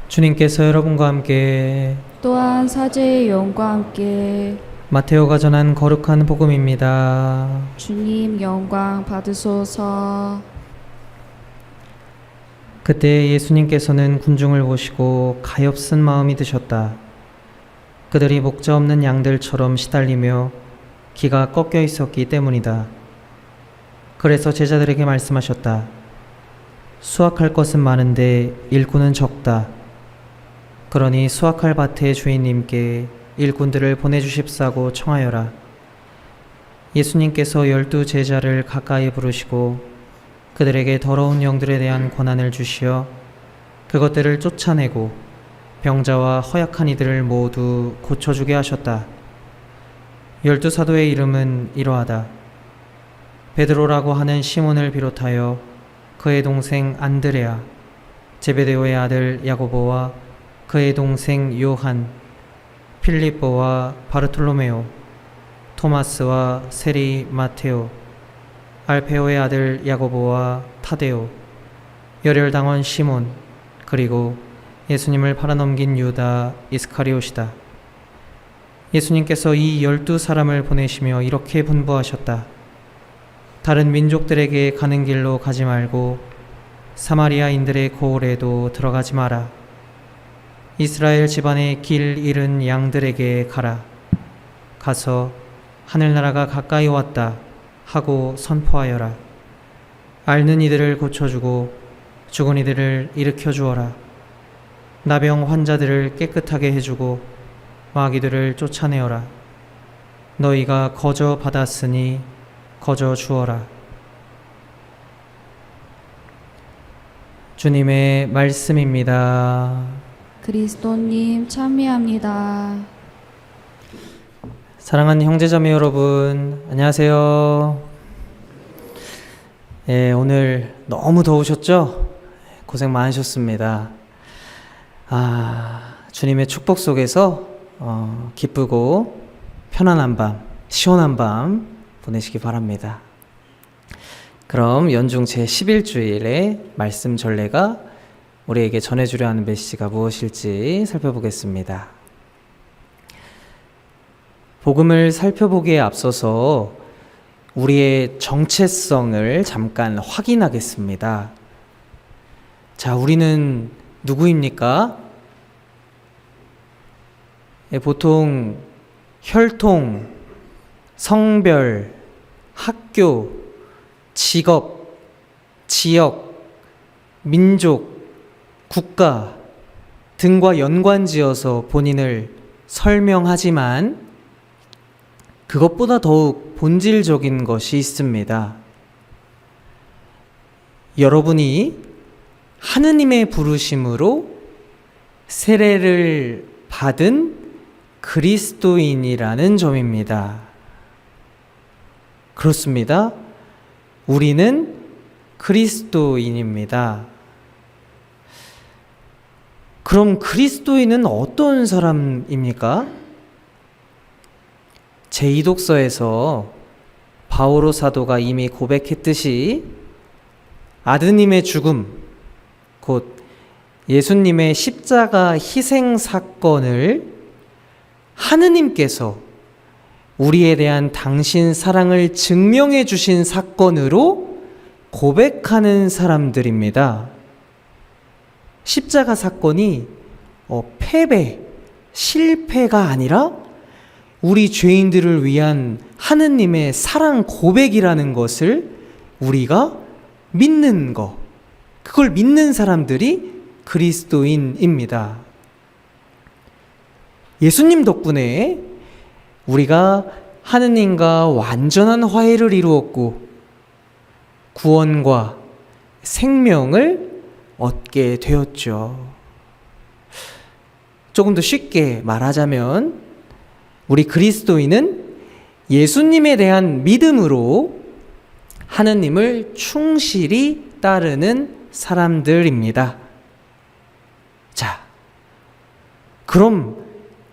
주님께서 여러분과 함께 또한 사제의 영과 함께 마테오가 전한 거룩한 복음입니다. 주님 영광 받으소서. 그때 예수님께서는 군중을 보시고 가엾은 마음이 드셨다. 그들이 목자 없는 양들처럼 시달리며 기가 꺾여 있었기 때문이다. 그래서 제자들에게 말씀하셨다. 수확할 것은 많은데 일꾼은 적다. 그러니 수확할 밭의 주인님께 일꾼들을 보내주십사고 청하여라. 예수님께서 12 제자를 가까이 부르시고 그들에게 더러운 영들에 대한 권한을 주시어 그것들을 쫓아내고 병자와 허약한 이들을 모두 고쳐주게 하셨다. 12 사도의 이름은 이러하다. 베드로라고 하는 시몬을 비롯하여 그의 동생 안드레아, 제베데오의 아들 야고보와 그의 동생 요한, 필립보와 바르톨로메오, 토마스와 세리 마테오, 알페오의 아들 야고보와 타데오, 열혈당원 시몬, 그리고 예수님을 팔아넘긴 유다 이스카리옷이다. 예수님께서 이 12 사람을 보내시며 이렇게 분부하셨다. 다른 민족들에게 가는 길로 가지 말고 사마리아인들의 고을에도 들어가지 마라. 이스라엘 집안의 길 잃은 양들에게 가라. 가서 하늘나라가 가까이 왔다 하고 선포하여라. 앓는 이들을 고쳐주고 죽은 이들을 일으켜 주어라. 나병 환자들을 깨끗하게 해주고 마귀들을 쫓아내어라. 너희가 거저 받았으니 거저 주어라. 주님의 말씀입니다. 그리스도님 참여합니다. 사랑하는 형제자매 여러분, 안녕하세요. 오늘 너무 더우셨죠? 고생 많으셨습니다. 주님의 축복 속에서 기쁘고 편안한 밤, 시원한 밤 보내시기 바랍니다. 그럼 연중 제11주일의 말씀 전례가 우리에게 전해주려 하는 메시지가 무엇일지 살펴보겠습니다. 복음을 살펴보기에 앞서서 우리의 정체성을 잠깐 확인하겠습니다. 자, 우리는 누구입니까? 보통 혈통, 성별, 학교, 직업, 지역, 민족, 국가 등과 연관지어서 본인을 설명하지만 그것보다 더욱 본질적인 것이 있습니다. 여러분이 하느님의 부르심으로 세례를 받은 그리스도인이라는 점입니다. 그렇습니다. 우리는 그리스도인입니다. 그럼 그리스도인은 어떤 사람입니까? 제2독서에서 바오로 사도가 이미 고백했듯이 아드님의 죽음, 곧 예수님의 십자가 희생 사건을 하느님께서 우리에 대한 당신 사랑을 증명해 주신 사건으로 고백하는 사람들입니다. 십자가 사건이 패배, 실패가 아니라 우리 죄인들을 위한 하느님의 사랑 고백이라는 것을 우리가 믿는 것, 그걸 믿는 사람들이 그리스도인입니다. 예수님 덕분에 우리가 하느님과 완전한 화해를 이루었고 구원과 생명을 얻게 되었죠. 조금 더 쉽게 말하자면 우리 그리스도인은 예수님에 대한 믿음으로 하느님을 충실히 따르는 사람들입니다. 자, 그럼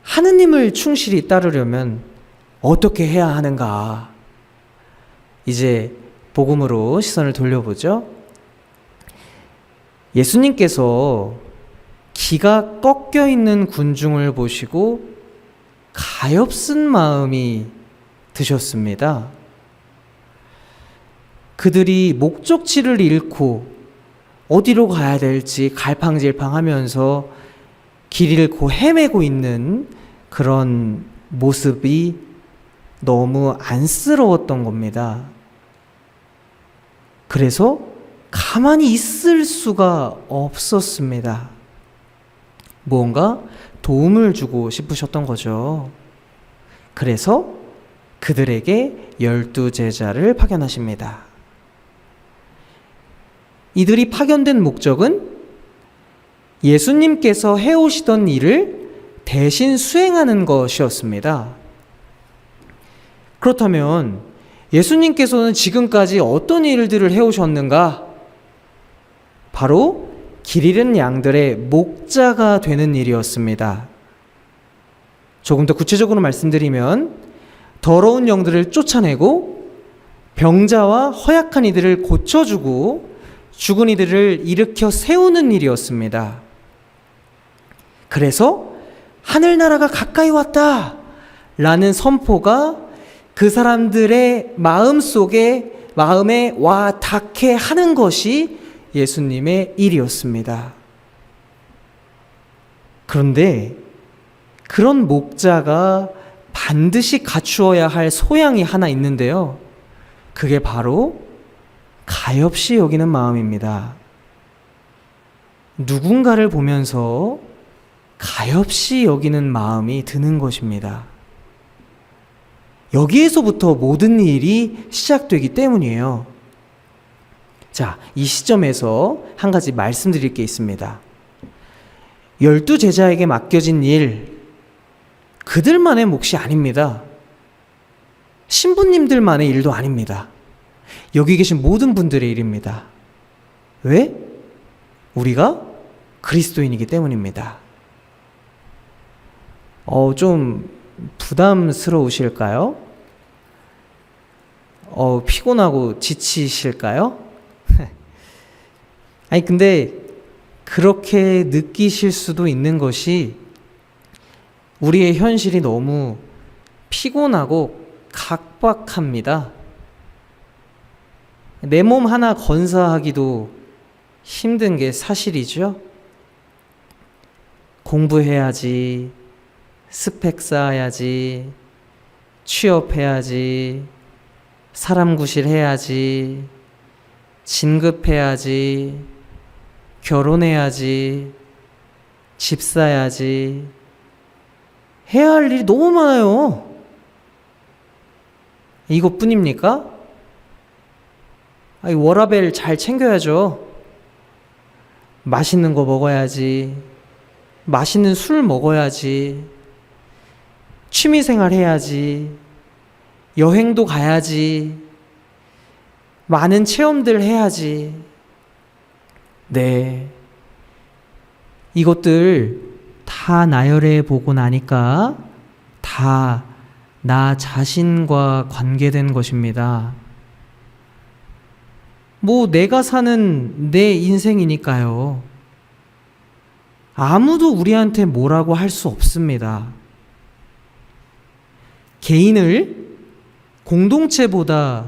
하느님을 충실히 따르려면 어떻게 해야 하는가? 이제 복음으로 시선을 돌려보죠. 예수님께서 기가 꺾여 있는 군중을 보시고 가엾은 마음이 드셨습니다. 그들이 목적지를 잃고 어디로 가야 될지 갈팡질팡하면서 길 잃고 헤매고 있는 그런 모습이 너무 안쓰러웠던 겁니다. 그래서 가만히 있을 수가 없었습니다. 무언가 도움을 주고 싶으셨던 거죠. 그래서 그들에게 12제자를 파견하십니다. 이들이 파견된 목적은 예수님께서 해오시던 일을 대신 수행하는 것이었습니다. 그렇다면 예수님께서는 지금까지 어떤 일들을 해오셨는가? 바로 길 잃은 양들의 목자가 되는 일이었습니다. 조금 더 구체적으로 말씀드리면 더러운 영들을 쫓아내고 병자와 허약한 이들을 고쳐주고 죽은 이들을 일으켜 세우는 일이었습니다. 그래서 하늘나라가 가까이 왔다 라는 선포가 그 사람들의 마음에 와 닿게 하는 것이 예수님의 일이었습니다. 그런데 그런 목자가 반드시 갖추어야 할 소양이 하나 있는데요. 그게 바로 가엾이 여기는 마음입니다. 누군가를 보면서 가엾이 여기는 마음이 드는 것입니다. 여기에서부터 모든 일이 시작되기 때문이에요. 자, 이 시점에서 한 가지 말씀드릴 게 있습니다. 12제자에게 맡겨진 일, 그들만의 몫이 아닙니다. 신부님들만의 일도 아닙니다. 여기 계신 모든 분들의 일입니다. 왜? 우리가 그리스도인이기 때문입니다. 좀 부담스러우실까요? 피곤하고 지치실까요? 아니, 근데 그렇게 느끼실 수도 있는 것이 우리의 현실이 너무 피곤하고 각박합니다. 내 몸 하나 건사하기도 힘든 게 사실이죠. 공부해야지, 스펙 쌓아야지, 취업해야지, 사람 구실해야지, 진급해야지, 결혼해야지, 집 사야지, 해야 할 일이 너무 많아요. 이것뿐입니까? 워라밸 잘 챙겨야죠. 맛있는 거 먹어야지, 맛있는 술 먹어야지, 취미생활 해야지, 여행도 가야지, 많은 체험들 해야지. 네, 이것들 다 나열해 보고 나니까 다 나 자신과 관계된 것입니다. 내가 사는 내 인생이니까요. 아무도 우리한테 뭐라고 할 수 없습니다. 개인을 공동체보다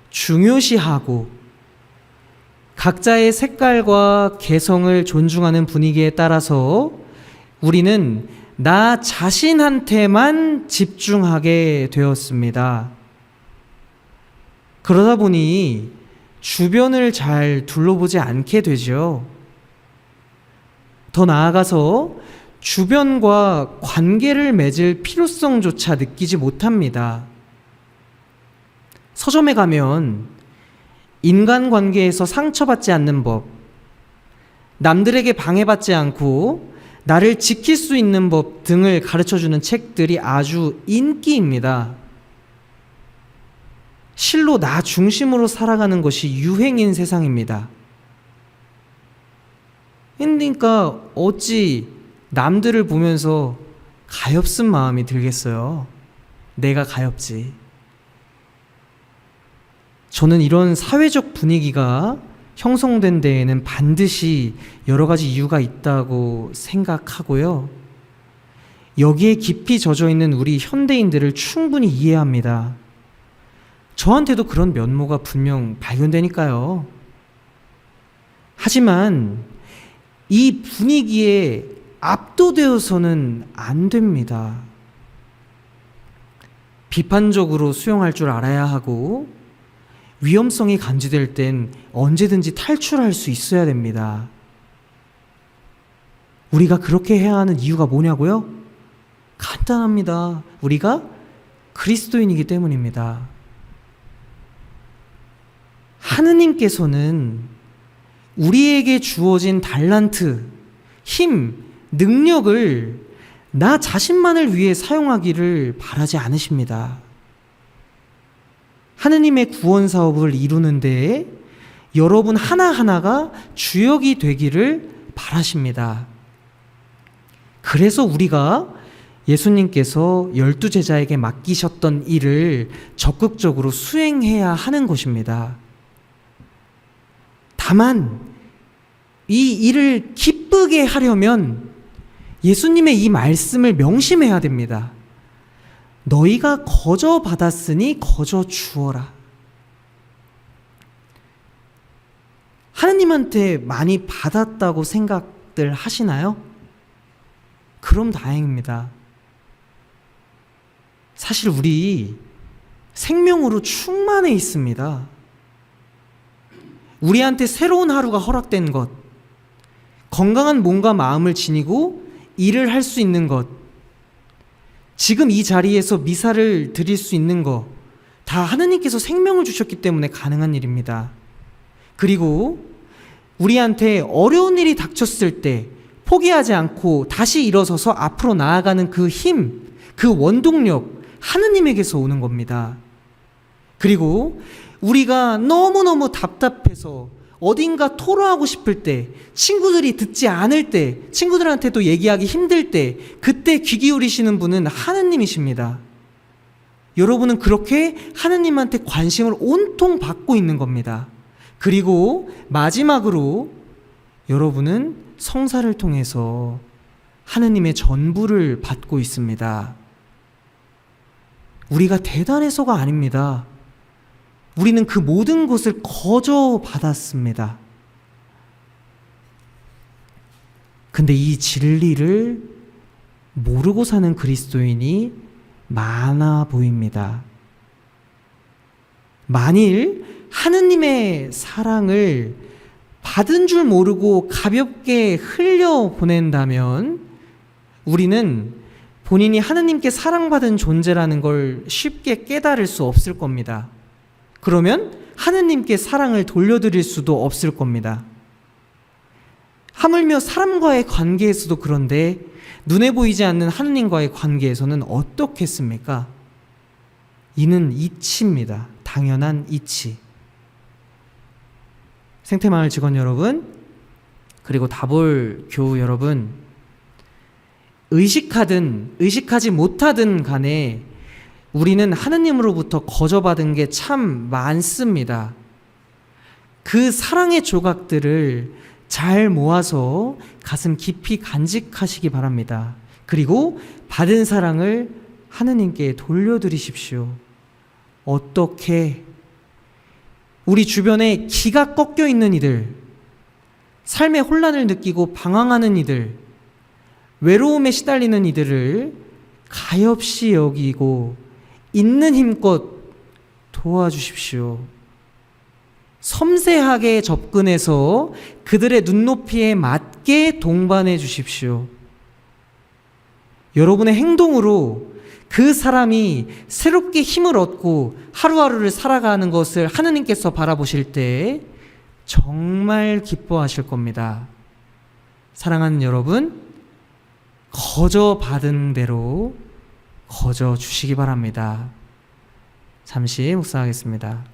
중요시하고 각자의 색깔과 개성을 존중하는 분위기에 따라서 우리는 나 자신한테만 집중하게 되었습니다. 그러다 보니 주변을 잘 둘러보지 않게 되죠. 더 나아가서 주변과 관계를 맺을 필요성조차 느끼지 못합니다. 서점에 가면 인간관계에서 상처받지 않는 법, 남들에게 방해받지 않고 나를 지킬 수 있는 법 등을 가르쳐주는 책들이 아주 인기입니다. 실로 나 중심으로 살아가는 것이 유행인 세상입니다. 그러니까 어찌 남들을 보면서 가엾은 마음이 들겠어요. 내가 가엾지. 저는 이런 사회적 분위기가 형성된 데에는 반드시 여러 가지 이유가 있다고 생각하고요. 여기에 깊이 젖어 있는 우리 현대인들을 충분히 이해합니다. 저한테도 그런 면모가 분명 발견되니까요. 하지만 이 분위기에 압도되어서는 안 됩니다. 비판적으로 수용할 줄 알아야 하고 위험성이 감지될 땐 언제든지 탈출할 수 있어야 됩니다. 우리가 그렇게 해야 하는 이유가 뭐냐고요? 간단합니다. 우리가 그리스도인이기 때문입니다. 하느님께서는 우리에게 주어진 달란트, 힘, 능력을 나 자신만을 위해 사용하기를 바라지 않으십니다. 하느님의 구원 사업을 이루는 데에 여러분 하나하나가 주역이 되기를 바라십니다. 그래서 우리가 예수님께서 12제자에게 맡기셨던 일을 적극적으로 수행해야 하는 것입니다. 다만 이 일을 기쁘게 하려면 예수님의 이 말씀을 명심해야 됩니다. 너희가 거저 받았으니 거저 주어라. 하느님한테 많이 받았다고 생각들 하시나요? 그럼 다행입니다. 사실 우리 생명으로 충만해 있습니다. 우리한테 새로운 하루가 허락된 것, 건강한 몸과 마음을 지니고 일을 할 수 있는 것, 지금 이 자리에서 미사를 드릴 수 있는 것, 다 하느님께서 생명을 주셨기 때문에 가능한 일입니다. 그리고 우리한테 어려운 일이 닥쳤을 때 포기하지 않고 다시 일어서서 앞으로 나아가는 그 힘, 그 원동력, 하느님에게서 오는 겁니다. 그리고 우리가 너무너무 답답해서 어딘가 토로하고 싶을 때, 친구들이 듣지 않을 때, 친구들한테도 얘기하기 힘들 때, 그때 귀 기울이시는 분은 하느님이십니다. 여러분은 그렇게 하느님한테 관심을 온통 받고 있는 겁니다. 그리고 마지막으로 여러분은 성사를 통해서 하느님의 전부를 받고 있습니다. 우리가 대단해서가 아닙니다. 우리는 그 모든 것을 거저 받았습니다. 근데 이 진리를 모르고 사는 그리스도인이 많아 보입니다. 만일 하느님의 사랑을 받은 줄 모르고 가볍게 흘려보낸다면 우리는 본인이 하느님께 사랑받은 존재라는 걸 쉽게 깨달을 수 없을 겁니다. 그러면 하느님께 사랑을 돌려드릴 수도 없을 겁니다. 하물며 사람과의 관계에서도 그런데 눈에 보이지 않는 하느님과의 관계에서는 어떻겠습니까? 이는 이치입니다. 당연한 이치. 생태마을 직원 여러분, 그리고 다볼 교우 여러분, 의식하든 의식하지 못하든 간에 우리는 하느님으로부터 거저받은 게 참 많습니다. 그 사랑의 조각들을 잘 모아서 가슴 깊이 간직하시기 바랍니다. 그리고 받은 사랑을 하느님께 돌려드리십시오. 어떻게? 우리 주변에 기가 꺾여 있는 이들, 삶의 혼란을 느끼고 방황하는 이들, 외로움에 시달리는 이들을 가엾이 여기고 있는 힘껏 도와주십시오. 섬세하게 접근해서 그들의 눈높이에 맞게 동반해 주십시오. 여러분의 행동으로 그 사람이 새롭게 힘을 얻고 하루하루를 살아가는 것을 하느님께서 바라보실 때 정말 기뻐하실 겁니다. 사랑하는 여러분, 거저 받은 대로 거저 주시기 바랍니다. 잠시 묵상하겠습니다.